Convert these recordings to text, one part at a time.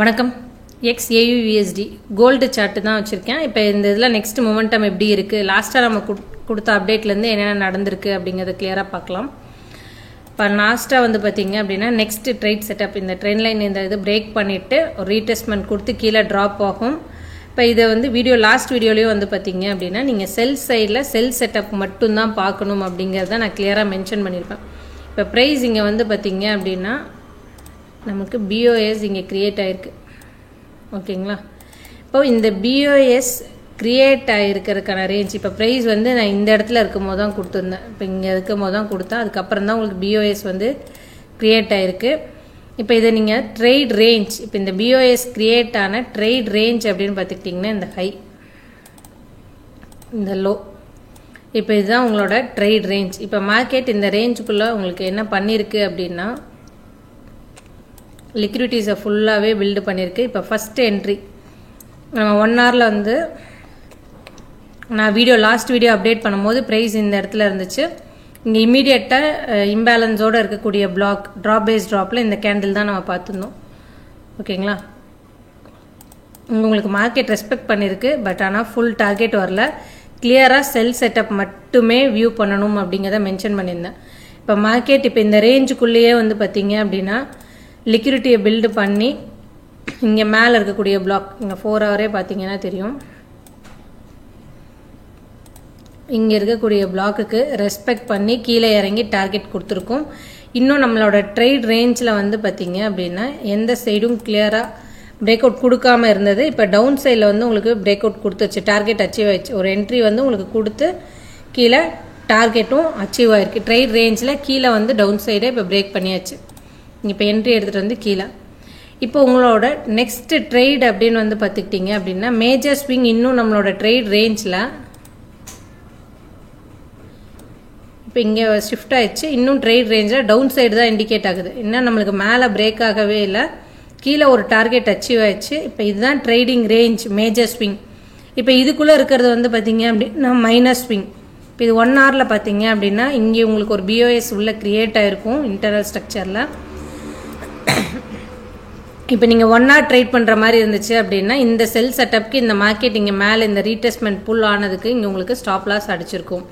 வணக்கம். XAUUSD gold chart தான் வச்சுருக்கேன். இப்போ இந்த இதில் நெக்ஸ்ட் மொமெண்டம் எப்படி இருக்குது, லாஸ்ட்டாக நம்ம கொடுத்த அப்டேட்லேருந்து என்னென்ன நடந்திருக்கு அப்படிங்கிறத கிளியராக பார்க்கலாம். இப்போ லாஸ்ட்டாக வந்து பார்த்தீங்க அப்படின்னா நெக்ஸ்ட் ட்ரேட் செட்டப், இந்த ட்ரெண்ட் லைன் இந்த இது பிரேக் பண்ணிவிட்டு ஒரு ரீடெஸ்ட்மெண்ட் கொடுத்து கீழே ட்ராப் ஆகும். இப்போ இதை வந்து லாஸ்ட் வீடியோலேயும் வந்து பார்த்தீங்க அப்படின்னா நீங்கள் செல் சைடில் செல் செட்டப் மட்டும்தான் பார்க்கணும் அப்படிங்கிறத நான் கிளியராக மென்ஷன் பண்ணியிருப்பேன். இப்போ ப்ரைஸ் இங்கே வந்து பார்த்தீங்க அப்படின்னா நமக்கு BOS இங்கே க்ரியேட் ஆகிருக்கு. ஓகேங்களா? இப்போ இந்த BOS க்ரியேட் ஆகிருக்கிறதுக்கான ரேஞ்ச், இப்போ ப்ரைஸ் வந்து நான் இந்த இடத்துல இருக்கும் போது தான் கொடுத்துருந்தேன். இப்போ இங்கே இருக்கும் போது தான் கொடுத்தேன். அதுக்கப்புறம் தான் உங்களுக்கு BOS வந்து க்ரியேட் ஆகிருக்கு. இப்போ இதை நீங்கள் ட்ரேட் ரேஞ்ச், இப்போ இந்த BOS க்ரியேட் ஆன ட்ரேட் ரேஞ்ச் அப்படின்னு பார்த்துக்கிட்டிங்கன்னா இந்த ஹை, இந்த லோ, இப்போ இதுதான் உங்களோட ட்ரேட் ரேஞ்ச். இப்போ மார்க்கெட் இந்த ரேஞ்சுக்குள்ளே உங்களுக்கு என்ன பண்ணியிருக்கு அப்படின்னா லிக்விடிட்டிஸை ஃபுல்லாகவே பில்டு பண்ணியிருக்கு. இப்போ ஃபஸ்ட்டு என்ட்ரி நம்ம 1 ஹவரில் வந்து நான் லாஸ்ட் வீடியோ அப்டேட் பண்ணும்போது ப்ரைஸ் இந்த இடத்துல இருந்துச்சு. இங்கே இம்மீடியட்டாக இம்பேலன்ஸோடு இருக்கக்கூடிய பிளாக் ட்ராப் பேஸ் ட்ராப்பில் இந்த கேண்டில் தான் நம்ம பார்த்துருந்தோம். ஓகேங்களா? உங்களுக்கு மார்க்கெட் ரெஸ்பெக்ட் பண்ணியிருக்கு. பட் ஆனால் ஃபுல் டார்கெட் வரல. கிளியராக செல் செட்டப் மட்டுமே வியூ பண்ணணும் அப்படிங்கிறத மென்ஷன் பண்ணியிருந்தேன். இப்போ மார்க்கெட் இப்போ இந்த ரேஞ்சுக்குள்ளேயே வந்து பார்த்தீங்க அப்படின்னா லிக்விடிட்டியை பில்டு பண்ணி இங்கே மேலே இருக்கக்கூடிய பிளாக், இங்கே 4 ஹவரே பார்த்தீங்கன்னா தெரியும், இங்கே இருக்கக்கூடிய பிளாக்குக்கு ரெஸ்பெக்ட் பண்ணி கீழே இறங்கி டார்கெட் கொடுத்துருக்கோம். இன்னும் நம்மளோட ட்ரேட் ரேஞ்சில் வந்து பார்த்தீங்க அப்படின்னா எந்த சைடும் கிளியராக பிரேக் அவுட் கொடுக்காம இருந்தது. இப்போ டவுன் சைடில் வந்து உங்களுக்கு பிரேக் அவுட் கொடுத்துச்சு, டார்கெட் அச்சீவ் ஆயிடுச்சு. ஒரு என்ட்ரி வந்து உங்களுக்கு கொடுத்து கீழே டார்கெட்டும் அச்சீவ் ஆயிருக்கு. ட்ரேட் ரேஞ்சில் கீழே வந்து டவுன் சைடே இப்போ பிரேக் பண்ணியாச்சு. இப்போ என்ட்ரி எடுத்துகிட்டு வந்து கீழே. இப்போ உங்களோட நெக்ஸ்ட் ட்ரேட் அப்படின்னு வந்து பார்த்துக்கிட்டிங்க அப்படின்னா மேஜர் ஸ்விங் இன்னும் நம்மளோட ட்ரேட் ரேஞ்சில் இப்போ இங்கே ஷிஃப்ட் ஆயிடுச்சு. இன்னும் ட்ரேட் ரேஞ்சில் டவுன் சைடு தான் இண்டிகேட் ஆகுது. இன்னும் நம்மளுக்கு மேலே பிரேக் ஆகவே இல்லை, கீழே ஒரு டார்கெட் அச்சீவ் ஆயிடுச்சு. இப்போ இதுதான் ட்ரேடிங் ரேஞ்ச் மேஜர் ஸ்விங். இப்போ இதுக்குள்ளே இருக்கிறது வந்து பார்த்தீங்க அப்படின்னா மைனர் ஸ்விங். இப்போ இது 1 ஹவரில் பார்த்தீங்க அப்படின்னா இங்கே உங்களுக்கு ஒரு BOS உள்ள கிரியேட் ஆகிருக்கும் இன்டர்னல் ஸ்ட்ரக்சரில். இப்போ நீங்கள் 1 ஹவர் ட்ரேட் பண்ணுற மாதிரி இருந்துச்சு அப்படின்னா இந்த செல் செட்டப்க்கு இந்த மார்க்கெட் இங்கே மேலே இந்த ரீடெஸ்ட்மெண்ட் புல் ஆனதுக்கு இங்கே உங்களுக்கு ஸ்டாப் லாஸ் அடிச்சிருக்கும்.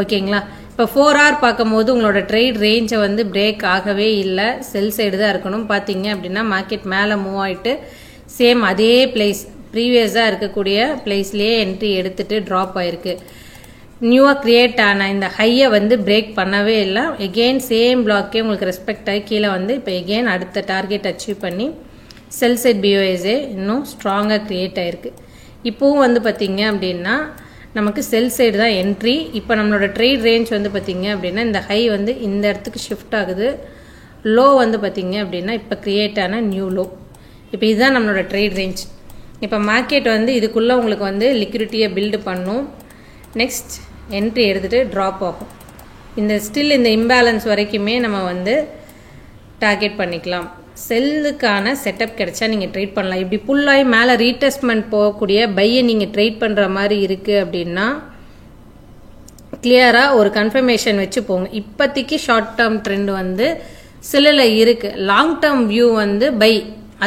ஓகேங்களா? இப்போ 4 ஹவர் பார்க்கும்போது உங்களோட ட்ரேட் ரேஞ்சை வந்து பிரேக் ஆகவே இல்லை, செல் சைடு தான் இருக்கணும். பார்த்தீங்க அப்படின்னா மார்க்கெட் மேலே மூவ் ஆகிட்டு சேம் அதே பிளேஸ் ப்ரீவியஸாக இருக்கக்கூடிய பிளேஸ்லேயே என்ட்ரி எடுத்துகிட்டு ட்ராப் ஆகிருக்கு. நியூவாக க்ரியேட் ஆன இந்த ஹையை வந்து பிரேக் பண்ணவே இல்லை. எகெயின் சேம் பிளாக்கே உங்களுக்கு ரெஸ்பெக்ட் ஆகி கீழே வந்து இப்போ எகெயின் அடுத்த டார்கெட் அச்சீவ் பண்ணி செல் சைட் BOSஏ இன்னும் ஸ்ட்ராங்காக க்ரியேட் ஆகிருக்கு. இப்போவும் வந்து பார்த்தீங்க அப்படின்னா நமக்கு செல் சைடு தான் என்ட்ரி. இப்போ நம்மளோட ட்ரேட் ரேஞ்ச் வந்து பார்த்தீங்க அப்படின்னா இந்த ஹை வந்து இந்த இடத்துக்கு ஷிஃப்ட் ஆகுது. லோ வந்து பார்த்தீங்க அப்படின்னா இப்போ க்ரியேட் ஆன நியூ லோ. இப்போ இதுதான் நம்மளோட ட்ரேட் ரேஞ்ச். இப்போ மார்க்கெட் வந்து இதுக்குள்ளே உங்களுக்கு வந்து லிக்விடிட்டியை பில்டு பண்ணும். நெக்ஸ்ட் என்ட்ரி எடுத்துகிட்டு ட்ராப் ஆகும். இந்த ஸ்டில் இந்த இம்பேலன்ஸ் வரைக்குமே நம்ம வந்து டார்கெட் பண்ணிக்கலாம். செல்லுக்கான செட்டப் கிடைச்சா நீங்கள் ட்ரேட் பண்ணலாம். இப்படி புல்லாகி மேலே ரீடெஸ்ட்மெண்ட் போகக்கூடிய பையை நீங்கள் ட்ரேட் பண்ணுற மாதிரி இருக்குது அப்படின்னா கிளியராக ஒரு கன்ஃபர்மேஷன் வச்சு போங்க. இப்போதைக்கு ஷார்ட் டேர்ம் ட்ரெண்ட் வந்து சிலில் இருக்குது. லாங் டேர்ம் வியூ வந்து பை,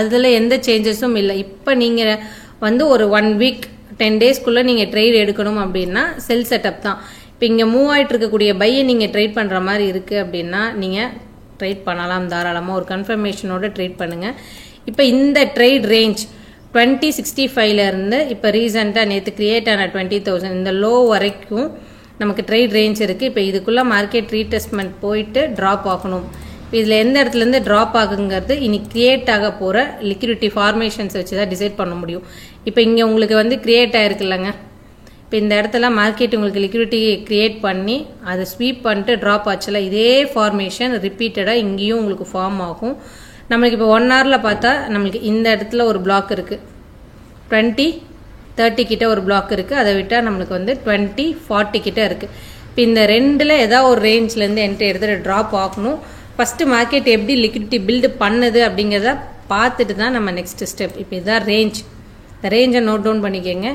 அதில் எந்த சேஞ்சஸும் இல்லை. இப்போ நீங்கள் வந்து ஒரு 1 வீக் 10 டேஸ்க்குள்ளே நீங்கள் ட்ரேட் எடுக்கணும் அப்படின்னா செல் செட்டப் தான். இப்போ இங்கே மூவ் ஆகிட்டு இருக்கக்கூடிய பையை நீங்கள் ட்ரேட் பண்ணுற மாதிரி இருக்குது அப்படின்னா நீங்கள் ட்ரேட் பண்ணலாம். தாராளமாக ஒரு கன்ஃபர்மேஷனோட ட்ரேட் பண்ணுங்கள். இப்போ இந்த ட்ரேட் ரேஞ்ச் 2065 இப்போ ரீசெண்டாக நேற்று கிரியேட் ஆன 20,000 இந்த லோ வரைக்கும் நமக்கு ட்ரேட் ரேஞ்ச் இருக்குது. இப்போ இதுக்குள்ளே மார்க்கெட் ரீடெஸ்ட்மெண்ட் போயிட்டு ட்ராப் ஆகணும். இதில் எந்த இடத்துலேருந்து ட்ராப் ஆகுங்கிறது இனி கிரியேட் ஆக போகிற லிக்விடிட்டி ஃபார்மேஷன்ஸ் வச்சு தான் டிசைட் பண்ண முடியும். இப்போ இங்கே உங்களுக்கு வந்து கிரியேட் ஆகிருக்குல்லங்க, இப்போ இந்த இடத்துல மார்க்கெட் உங்களுக்கு லிக்விடிட்டி கிரியேட் பண்ணி அதை ஸ்வீப் பண்ணிட்டு ட்ராப் ஆச்சுல, இதே ஃபார்மேஷன் ரிப்பீட்டடாக இங்கேயும் உங்களுக்கு ஃபார்ம் ஆகும். நம்மளுக்கு இப்போ 1 ஹவரில் பார்த்தா நம்மளுக்கு இந்த இடத்துல ஒரு பிளாக் இருக்குது, 2030 கிட்ட ஒரு பிளாக் இருக்குது. அதை விட்டால் நம்மளுக்கு வந்து 2040 கிட்ட இருக்குது. இப்போ இந்த ரெண்டில் ஏதாவது ஒரு ரேஞ்ச்லேருந்து என்ட்ரி எடுத்துகிட்டு ட்ராப் ஆகணும். ஃபஸ்ட்டு மார்க்கெட் எப்படி லிக்விடிட்டி பில்டு பண்ணுது அப்படிங்கிறத பார்த்துட்டு தான் நம்ம நெக்ஸ்ட் ஸ்டெப். இப்போ இதுதான் ரேஞ்ச். இந்த ரேஞ்சை நோட் டவுன் பண்ணிக்கோங்க.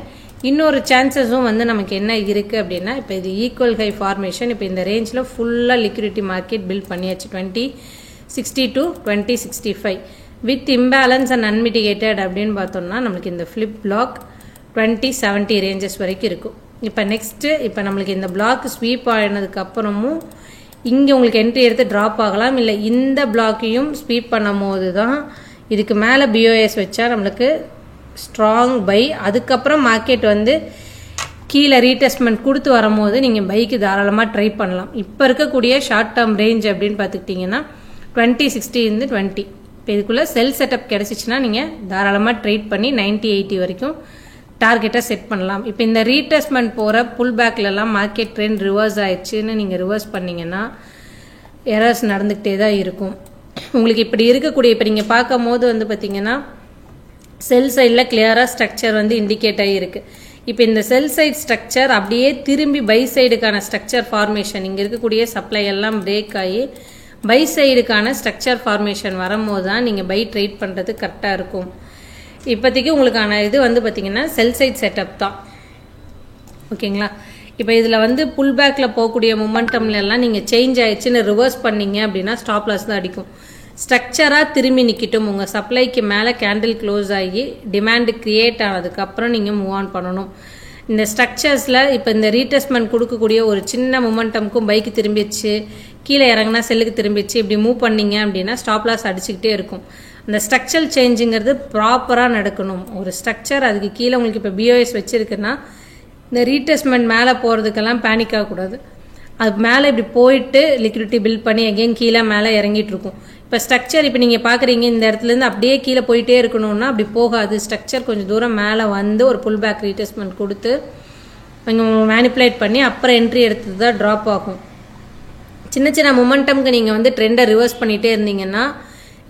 இன்னொரு சான்சஸும் வந்து நமக்கு என்ன இருக்குது அப்படின்னா இப்போ இது ஈக்குவல் ஹை ஃபார்மேஷன். இப்போ இந்த ரேஞ்சில் ஃபுல்லாக லிக்விடிட்டி மார்க்கெட் பில்ட் பண்ணியாச்சு. 2060 to 2065 வித் இம்பேலன்ஸ் அண்ட் அன்மிட்டிகேட்டட் அப்படின்னு பார்த்தோம்னா நம்மளுக்கு இந்த ஃப்ளிப் பிளாக் 2070 ரேஞ்சஸ் வரைக்கும் இருக்கும். இப்போ நெக்ஸ்ட்டு இப்போ நம்மளுக்கு இந்த பிளாக் ஸ்வீப் ஆனதுக்கு அப்புறமும் இங்கே உங்களுக்கு என்ட்ரி எடுத்து ட்ராப் ஆகலாம், இல்லை இந்த பிளாக்கையும் ஸ்வீப் பண்ணும் போது தான் இதுக்கு மேலே பிஓஎஸ் வச்சா நம்மளுக்கு ஸ்ட்ராங் பை. அதுக்கப்புறம் மார்க்கெட் வந்து கீழே ரீடெஸ்ட்மெண்ட் கொடுத்து வரும்போது நீங்கள் பைக்கு தாராளமாக ட்ரை பண்ணலாம். இப்போ இருக்கக்கூடிய ஷார்ட் டேர்ம் ரேஞ்ச் அப்படின்னு பார்த்துக்கிட்டிங்கன்னா 2060 இருந்து 20. இப்போ இதுக்குள்ளே செல் செட்டப் கிடச்சிச்சின்னா நீங்கள் தாராளமாக ட்ரேட் பண்ணி 90-80 வரைக்கும் டார்கெட்டை செட் பண்ணலாம். இப்போ இந்த ரீடெஸ்ட்மெண்ட் போகிற புல் பேக்லலாம் மார்க்கெட் ட்ரெண்ட் ரிவர்ஸ் ஆயிடுச்சுன்னு நீங்கள் ரிவர்ஸ் பண்ணிங்கன்னா எரர்ஸ் நடந்துக்கிட்டே தான் இருக்கும். உங்களுக்கு இப்படி இருக்கக்கூடிய இப்போ நீங்கள் பார்க்கும் போது வந்து பார்த்தீங்கன்னா செல் சைடில் கிளியராக ஸ்ட்ரக்சர் வந்து இண்டிகேட் ஆகியிருக்கு. இப்போ இந்த செல் சைட் ஸ்ட்ரக்சர் அப்படியே திரும்பி பை சைடுக்கான ஸ்ட்ரக்சர் ஃபார்மேஷன் இங்கே இருக்கக்கூடிய சப்ளை எல்லாம் பிரேக் ஆகி பை சைடுக்கான ஸ்ட்ரக்சர் ஃபார்மேஷன் வரும்போது தான் நீங்கள் பை ட்ரேட் பண்ணுறது கரெக்டாக இருக்கும். இப்போதைக்கு உங்களுக்கான இது வந்து பார்த்தீங்கன்னா செல் சைட் செட்டப் தான். ஓகேங்களா? இப்போ இதில் வந்து புல் பேக்கில் போகக்கூடிய மொமெண்டம்லாம் நீங்கள் சேஞ்ச் ஆயிடுச்சுன்னு ரிவர்ஸ் பண்ணீங்க அப்படின்னா ஸ்டாப் லாஸ் தான் அடிக்கும். ஸ்ட்ரக்சராக திரும்பி நிற்கட்டும், உங்கள் சப்ளைக்கு மேலே கேண்டில் க்ளோஸ் ஆகி டிமாண்டு கிரியேட் ஆனதுக்கப்புறம் நீங்கள் மூவ் ஆன் பண்ணணும். இந்த ஸ்ட்ரக்சர்ஸில் இப்போ இந்த ரீடெஸ்ட்மெண்ட் கொடுக்கக்கூடிய ஒரு சின்ன மொமெண்டம்க்கும் பைக்கு திரும்பிடுச்சு, கீழே இறங்கினா செல்லுக்கு திரும்பிடுச்சு, இப்படி மூவ் பண்ணீங்க அப்படின்னா ஸ்டாப் லாஸ் அடிச்சுக்கிட்டே இருக்கும். அந்த ஸ்ட்ரக்சர் சேஞ்சுங்கிறது ப்ராப்பராக நடக்கணும். ஒரு ஸ்ட்ரக்சர் அதுக்கு கீழே உங்களுக்கு இப்போ பிஓஎஸ் வச்சுருக்குன்னா இந்த ரீடெஸ்ட்மெண்ட் மேலே போகிறதுக்கெல்லாம் பேனிக் ஆகக்கூடாது. அது மேலே இப்படி போயிட்டு லிக்விடிட்டி பில்ட் பண்ணி அகெயின் கீழே மேலே இறங்கிட்டு இருக்கும். இப்போ ஸ்ட்ரக்சர் இப்போ நீங்கள் பார்க்குறீங்க இந்த இடத்துலேருந்து அப்படியே கீழே போயிட்டே இருக்கணும்னா அப்படி போகாது. ஸ்ட்ரக்சர் கொஞ்சம் தூரம் மேலே வந்து ஒரு புல் பேக் ரீடெஸ்ட்மெண்ட் கொடுத்து கொஞ்சம் மேனிப்புலேட் பண்ணி அப்புறம் என்ட்ரி எடுத்து தான் ட்ராப் ஆகும். சின்ன சின்ன மொமெண்டம்க்கு நீங்கள் வந்து ட்ரெண்டை ரிவர்ஸ் பண்ணிகிட்டே இருந்தீங்கன்னா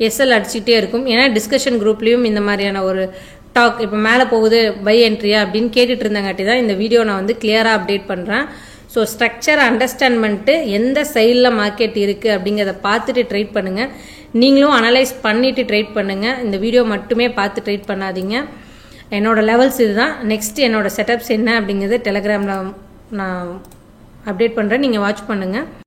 எஸ்எல் அடிச்சுக்கிட்டே இருக்கும். ஏன்னா டிஸ்கஷன் குரூப்லேயும் இந்த மாதிரியான ஒரு டாக் இப்போ மேலே போகுது பை என்ட்ரியா அப்படின்னு கேட்டுட்டு இருந்தாங்காட்டி தான் இந்த வீடியோ நான் வந்து கிளியராக அப்டேட் பண்ணுறேன். ஸோ ஸ்ட்ரக்சர் அண்டர்ஸ்டாண்ட் பண்ணிட்டு எந்த சைடில் மார்க்கெட் இருக்குது அப்படிங்கிறத பார்த்துட்டு ட்ரேட் பண்ணுங்கள். நீங்களும் அனலைஸ் பண்ணிவிட்டு ட்ரேட் பண்ணுங்கள். இந்த வீடியோ மட்டுமே பார்த்து ட்ரேட் பண்ணாதீங்க. என்னோட லெவல்ஸ் இதுதான். நெக்ஸ்ட் என்னோட செட்டப்ஸ் என்ன அப்படிங்கிறது டெலகிராமில் நான் அப்டேட் பண்ணுறேன், நீங்கள் வாட்ச் பண்ணுங்கள்.